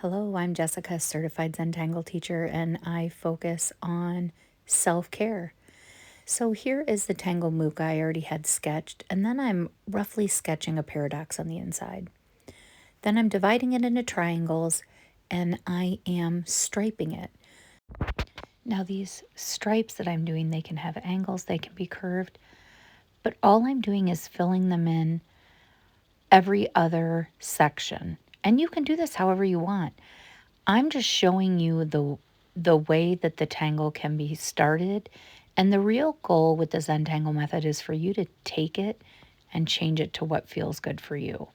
Hello, I'm Jessica, certified Zentangle teacher, and I focus on self-care. So here is the Tangle mooka I already had sketched, and then I'm roughly sketching a paradox on the inside. Then I'm dividing it into triangles, and I am striping it. Now these stripes that I'm doing, they can have angles, they can be curved, but all I'm doing is filling them in every other section. And you can do this however you want. I'm just showing you the way that the tangle can be started. And the real goal with the Zentangle method is for you to take it and change it to what feels good for you.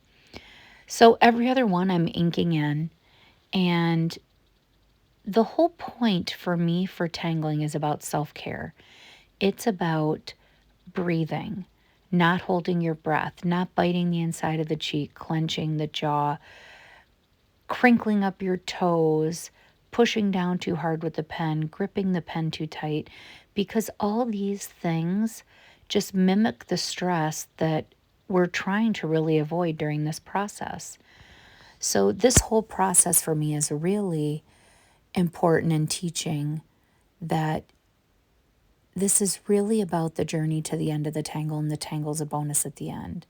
So every other one I'm inking in, and the whole point for me for tangling is about self-care. It's about breathing, not holding your breath, not biting the inside of the cheek, clenching the jaw, crinkling up your toes, pushing down too hard with the pen, gripping the pen too tight, because all these things just mimic the stress that we're trying to really avoid during this process. So this whole process for me is really important in teaching that this is really about the journey to the end of the tangle, and the tangle's a bonus at the end.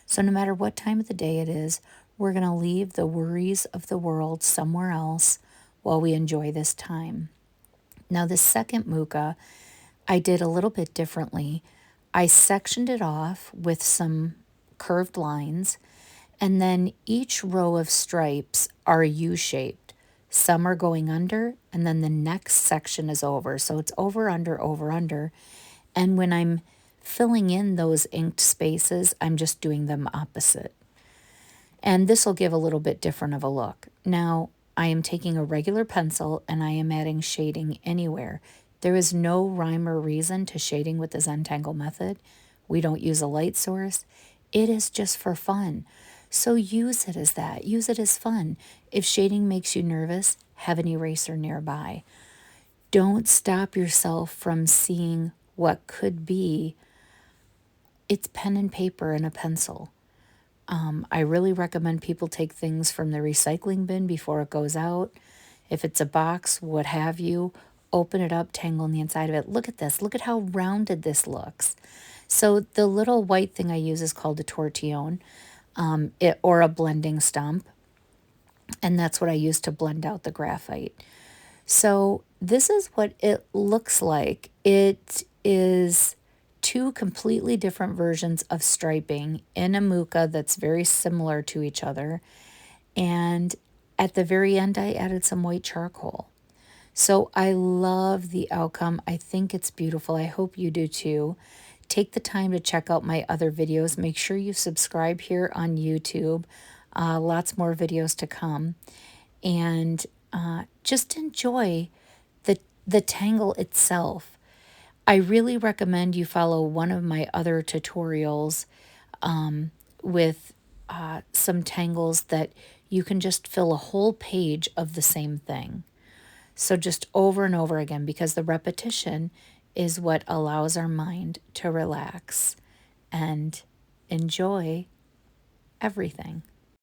So no matter what time of the day it is, we're going to leave the worries of the world somewhere else while we enjoy this time. Now, the second mooka, I did a little bit differently. I sectioned it off with some curved lines, and then each row of stripes are U-shaped. Some are going under, and then the next section is over. So it's over, under, over, under. And when I'm filling in those inked spaces, I'm just doing them opposite. And this will give a little bit different of a look. Now, I am taking a regular pencil and I am adding shading anywhere. There is no rhyme or reason to shading with the Zentangle method. We don't use a light source. It is just for fun. So use it as that. Use it as fun. If shading makes you nervous, have an eraser nearby. Don't stop yourself from seeing what could be. It's pen and paper and a pencil. I really recommend people take things from the recycling bin before it goes out. If it's a box, what have you, open it up, tangle on the inside of it. Look at this. Look at how rounded this looks. So the little white thing I use is called a tortillon, or a blending stump. And that's what I use to blend out the graphite. So this is what it looks like. It is two completely different versions of striping in a mooka that's very similar to each other. And at the very end, I added some white charcoal. So I love the outcome. I think it's beautiful. I hope you do too. Take the time to check out my other videos. Make sure you subscribe here on YouTube. Lots more videos to come. And just enjoy the tangle itself. I really recommend you follow one of my other tutorials with some tangles that you can just fill a whole page of the same thing. So just over and over again, because the repetition is what allows our mind to relax and enjoy everything.